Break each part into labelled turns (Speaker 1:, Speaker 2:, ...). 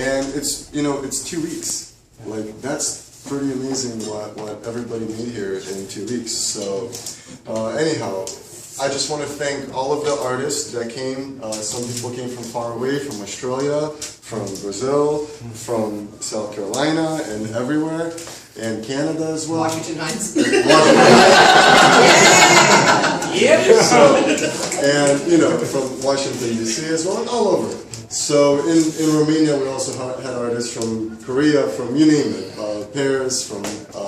Speaker 1: And it's, it's 2 weeks. Like, that's pretty amazing what everybody made here in 2 weeks. So, anyhow, I just want to thank all of the artists that came. Some people came from far away, from Australia, from Brazil, from South Carolina, and everywhere, and Canada as well.
Speaker 2: Washington Heights.
Speaker 1: Yeah. So, and from Washington D.C. as well, and all over. So in Romania, we also had artists from Korea, from you name it, Paris, from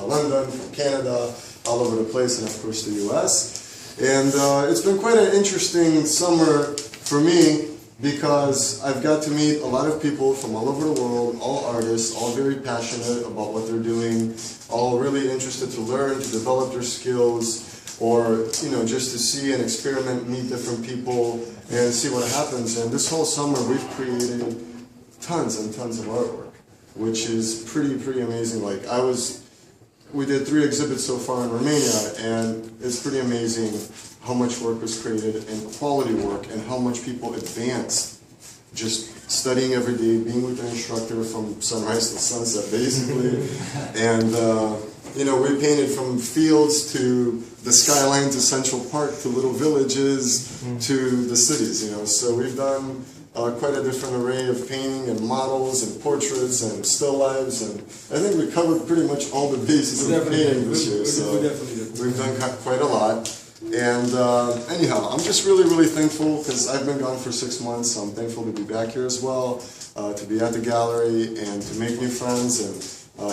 Speaker 1: London, from Canada, all over the place, and of course the U.S. And it's been quite an interesting summer for me because I've got to meet a lot of people from all over the world, all artists, all very passionate about what they're doing, all really interested to learn, to develop their skills, or just to see and experiment, meet different people, and see what happens. And this whole summer we've created tons and tons of artwork, which is pretty amazing. Like we did 3 exhibits so far in Romania, and it's pretty amazing how much work was created and quality work, and how much people advanced just studying every day, being with the instructor from sunrise to sunset, basically. And we painted from fields to the skyline to Central Park to little villages to the cities. So we've done quite a different array of painting and models and portraits and still lives, and I think we covered pretty much all the bases of painting this year. So we've done quite a lot. And anyhow, I'm just really thankful because I've been gone for 6 months. So I'm thankful to be back here as well, to be at the gallery and to make new friends and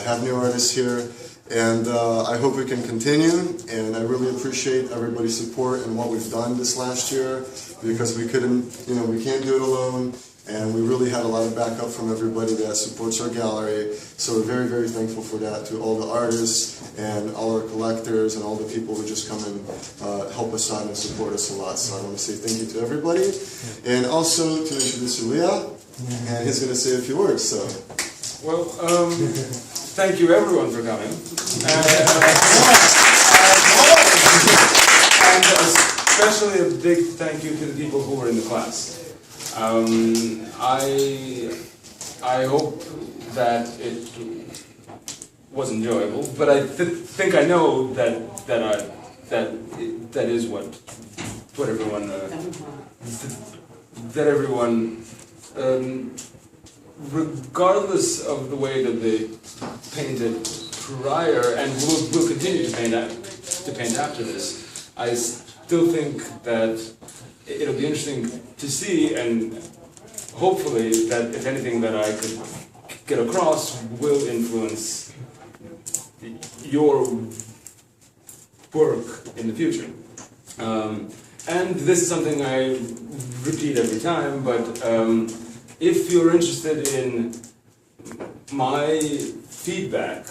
Speaker 1: have new artists here. And I hope we can continue, and I really appreciate everybody's support and what we've done this last year, because we couldn't, we can't do it alone, and we really had a lot of backup from everybody that supports our gallery. So we're very thankful for that, to all the artists and all our collectors and all the people who just come and help us out and support us a lot. So I want to say thank you to everybody, and also to introduce Iliya, and he's going to say a few words. So,
Speaker 3: well, thank you everyone for coming, and especially a big thank you to the people who were in the class. I hope that it was enjoyable, but I think I know that is what everyone regardless of the way that they painted prior, and will continue to paint after this, I still think that it'll be interesting to see, and hopefully that if anything that I could get across will influence your work in the future. And this is something I repeat every time, but if you're interested in my feedback,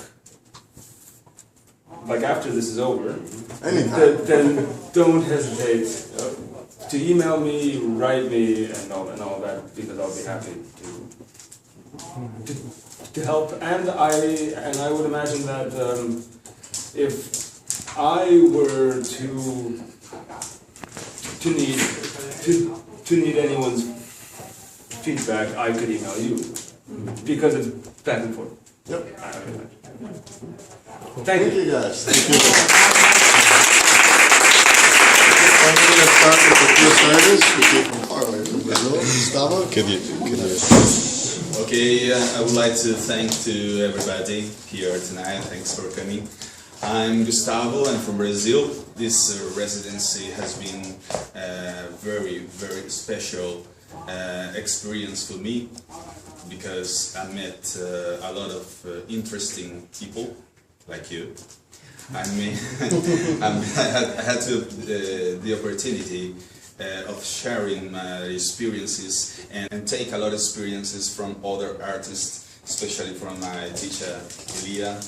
Speaker 3: like after this is over, then don't hesitate to email me, write me, and all that, because I'll be happy to help. And I would imagine that if I were to need anyone's feedback, I could email you, because it's back and forth.
Speaker 1: Yep.
Speaker 3: Thank
Speaker 1: you guys. Thank you. I'm going to start with the first artist, who came from far away from Brazil, Gustavo.
Speaker 4: Okay, I would like to thank to everybody here tonight. Thanks for coming. I'm Gustavo, I'm from Brazil. This residency has been a very special experience for me, because I met a lot of interesting people like you. I had the opportunity of sharing my experiences and take a lot of experiences from other artists, especially from my teacher Iliya,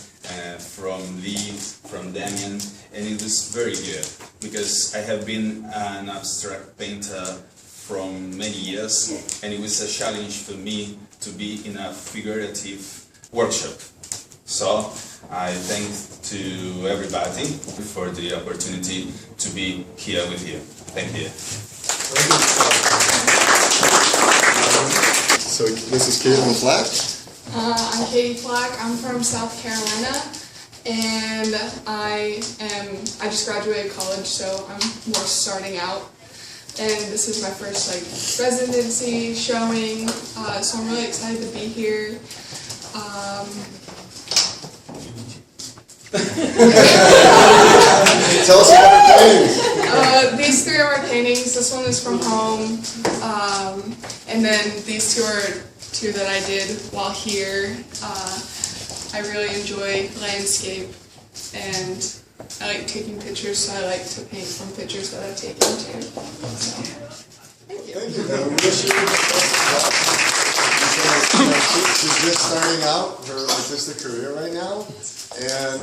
Speaker 4: from Lee, from Damian, and it was very good because I have been an abstract painter from many years, and it was a challenge for me to be in a figurative workshop. So I thank to everybody for the opportunity to be here with you. Thank you.
Speaker 1: So this is Katie Flack.
Speaker 2: I'm Katie Flack. I'm from South Carolina, and I just graduated college, so I'm more starting out. And this is my first residency showing, so I'm really excited to be here.
Speaker 1: Tell us about your paintings.
Speaker 2: These three are my paintings. This one is from home, and then these two are two that I did while here. I really enjoy landscape, and I like taking pictures, so I like to paint from pictures that I've taken too. So, thank you.
Speaker 1: Thank you. We wish you the best of luck. She's just starting out her artistic career right now. And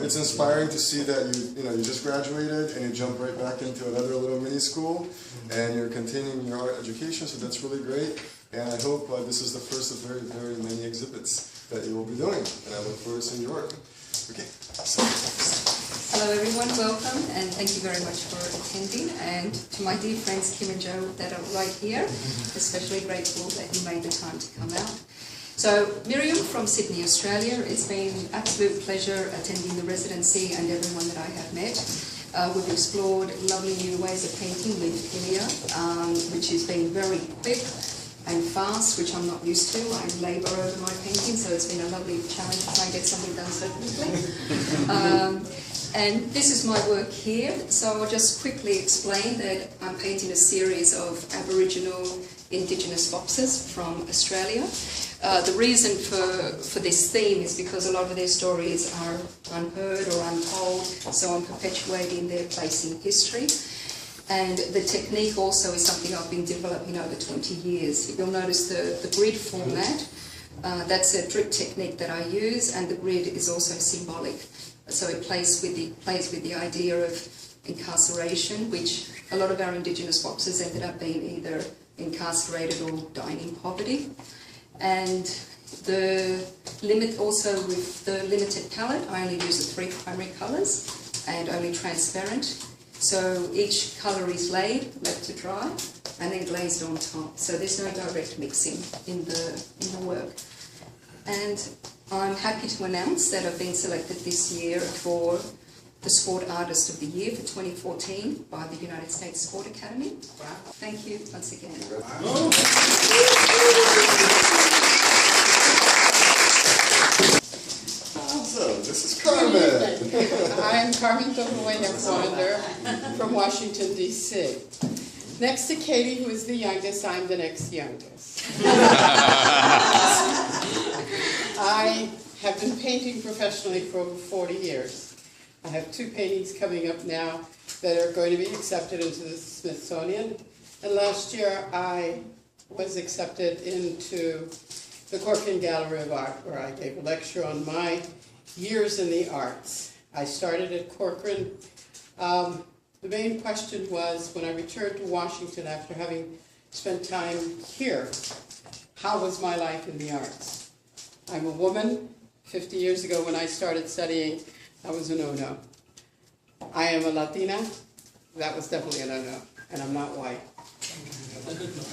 Speaker 1: it's inspiring to see that you just graduated and you jump right back into another little mini school, and you're continuing your art education. So that's really great. And I hope this is the first of very, very many exhibits that you will be doing. And I look forward to seeing your work. Okay.
Speaker 5: Hello everyone, welcome, and thank you very much for attending. And to my dear friends Kim and Joe that are right here, especially grateful that you made the time to come out. So, Miriam from Sydney, Australia. It's been an absolute pleasure attending the residency and everyone that I have met. We've explored lovely new ways of painting with Iliya, which has been very quick and fast, which I'm not used to. I labour over my painting, so it's been a lovely challenge to try and get something done so quickly. And this is my work here, so I'll just quickly explain that I'm painting a series of Aboriginal Indigenous boxes from Australia. The reason for this theme is because a lot of their stories are unheard or untold, so I'm perpetuating their place in history. And the technique also is something I've been developing over 20 years. You'll notice the grid format, that's a drip technique that I use, and the grid is also symbolic. So it plays with the idea of incarceration, which a lot of our Indigenous boxes ended up being either incarcerated or dying in poverty. And the limit also with the limited palette, I only use the 3 primary colours and only transparent. So each colour is laid, left to dry, and then glazed on top. So there's no direct mixing in the work. And I'm happy to announce that I've been selected this year for the Sport Artist of the Year for 2014 by the United States Sport Academy. Wow. Thank you once again.
Speaker 1: Wow. So, this is Carmen.
Speaker 6: I'm Carmen Tortuella from Washington, D.C. Next to Katie, who is the youngest, I'm the next youngest. I have been painting professionally for over 40 years. I have 2 paintings coming up now that are going to be accepted into the Smithsonian. And last year I was accepted into the Corcoran Gallery of Art, where I gave a lecture on my years in the arts. I started at Corcoran. The main question was, when I returned to Washington after having spent time here, how was my life in the arts? I'm a woman. 50 years ago when I started studying, that was a no-no. I am a Latina. That was definitely a no-no. And I'm not white.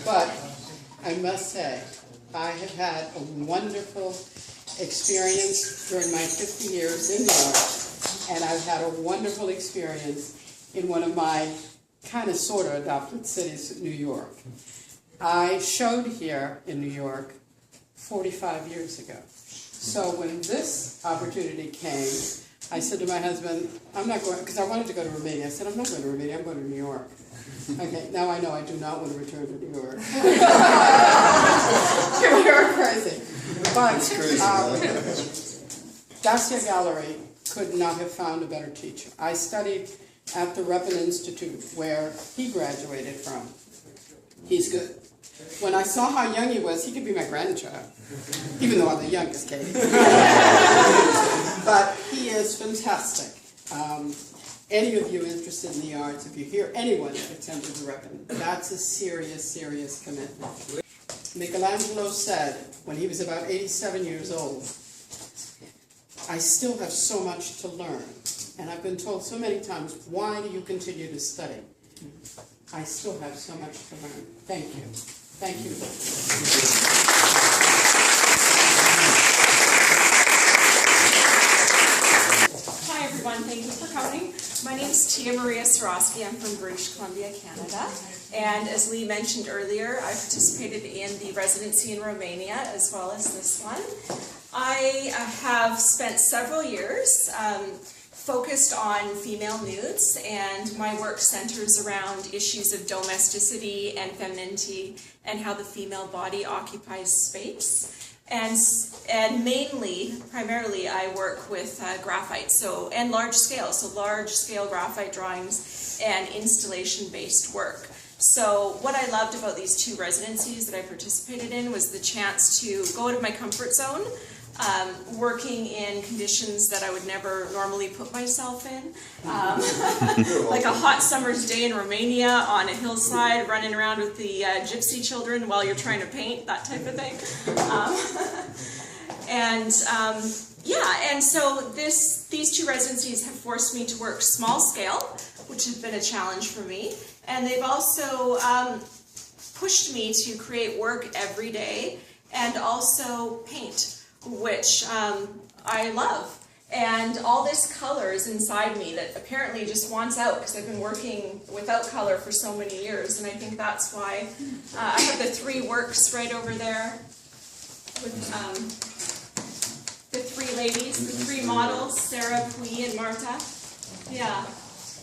Speaker 6: But I must say, I have had a wonderful experience during my 50 years in the arts, and I've had a wonderful experience in one of my kind of sort of adopted cities, New York. I showed here in New York 45 years ago. So when this opportunity came, I said to my husband, I'm not going, because I wanted to go to Romania. I said, I'm not going to Romania, I'm going to New York. Okay, now I know I do not want to return to New York. You're crazy. But Dacia Gallery could not have found a better teacher. I studied at the Ripon Institute, where he graduated from. He's good. When I saw how young he was, he could be my grandchild, even though I'm the youngest, Katie. But he is fantastic. Any of you interested in the arts, if you hear anyone that attended the Ripon, that's a serious, serious commitment. Michelangelo said, when he was about 87 years old, I still have so much to learn. And I've been told so many times, why do you continue to study? I still have so much to learn. Thank you. Thank you.
Speaker 7: Iliya Maria Soroskie. I'm from British Columbia, Canada. And as Lee mentioned earlier, I participated in the residency in Romania as well as this one. I have spent several years focused on female nudes, and my work centers around issues of domesticity and femininity and how the female body occupies space. And mainly, primarily, I work with graphite, and large scale graphite drawings and installation-based work. So what I loved about these two residencies that I participated in was the chance to go out of my comfort zone, working in conditions that I would never normally put myself in. Like a hot summer's day in Romania on a hillside, running around with the gypsy children while you're trying to paint, that type of thing. And so these two residencies have forced me to work small scale, which has been a challenge for me. And they've also pushed me to create work every day and also paint, which I love. And all this color is inside me that apparently just wants out because I've been working without color for so many years. And I think that's why I have the three works right over there with the three ladies, the three models, Sarah, Pui, and Marta. Yeah.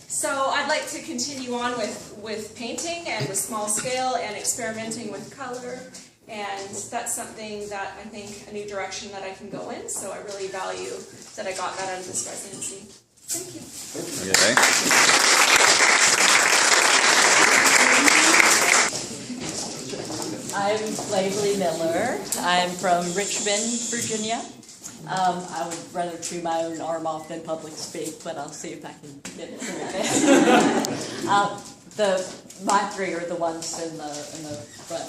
Speaker 7: So I'd like to continue on with painting and with small scale and experimenting with color. And that's something that I think a new direction that I can go in. So I really value that I got that out of this residency. Thank you.
Speaker 4: Okay.
Speaker 8: I'm Lavely Miller. I'm from Richmond, Virginia. I would rather chew my own arm off than public speak, but I'll see if I can get it through. My three are the ones in the front.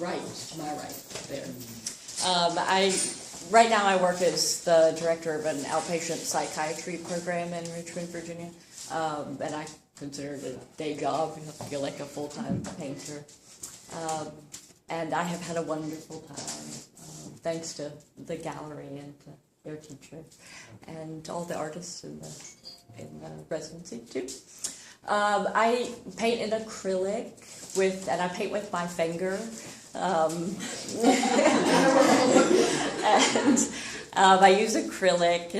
Speaker 8: Right, to my right, there. Right now I work as the director of an outpatient psychiatry program in Richmond, Virginia, and I consider it a day job. I feel like a full-time painter. And I have had a wonderful time, thanks to the gallery and to their teacher, and all the artists in the residency too. I paint in acrylic and I paint with my finger. And I use acrylic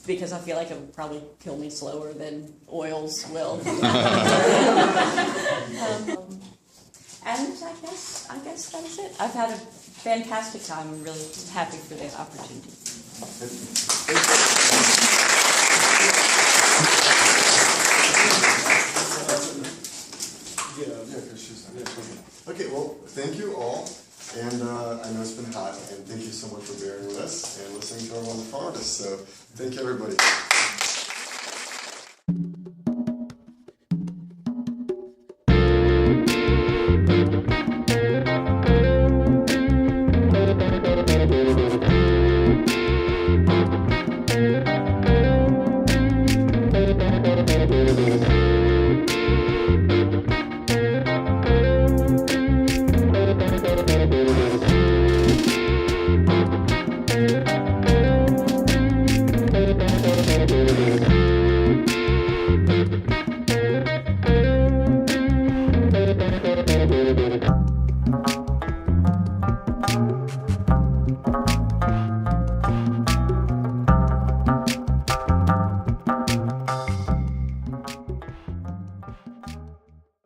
Speaker 8: because I feel like it would probably kill me slower than oils will. And I guess that's it. I've had a fantastic time. I'm really happy for the opportunity.
Speaker 1: Okay, well, thank you all, and I know it's been hot, and thank you so much for bearing with us and listening to our wonderful artists. So, thank you, everybody.